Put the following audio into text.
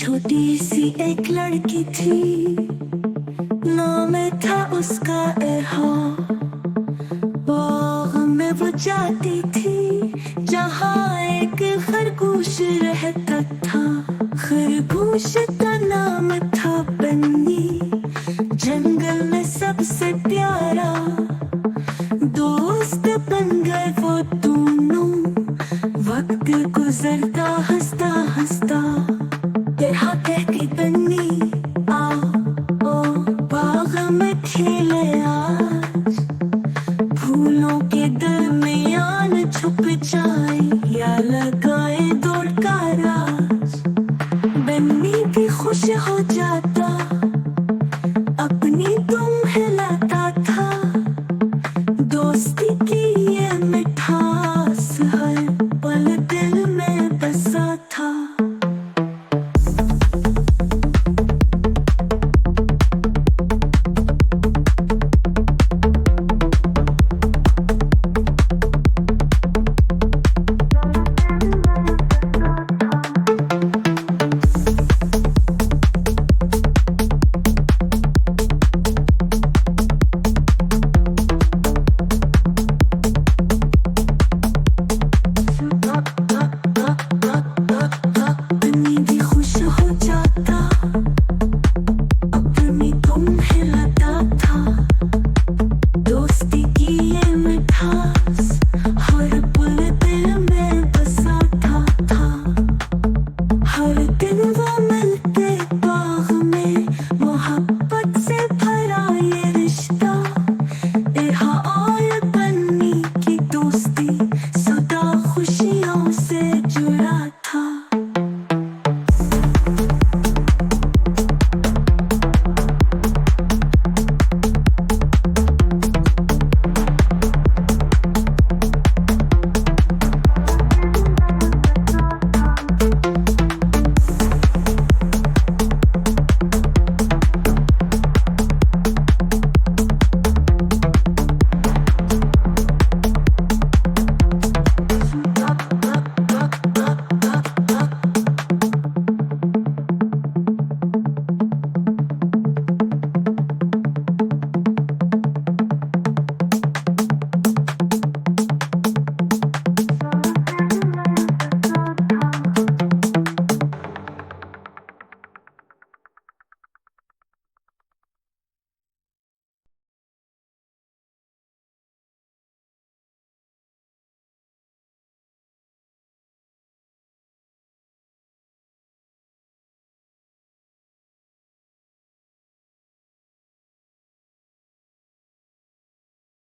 छोटी सी एक लड़की थी, नाम था उसका एहा। बाग में वो जाती थी जहाँ एक खरगोश रहता था। खरगोश का नाम था बन्नी, जंगल में सबसे प्यारा। दोस्त बन गए वो दोनों, वक्त गुजरता हंसता हंसता। यहाँ कहती बन्नी आओ ओ बाग में खेले आज, फूलों के दरमियान छुप जाए या लगाए दौड़ का राज। बन्नी भी खुश हो जाता, अपनी दुम हिलाता था। दोस्ती की ये मिठास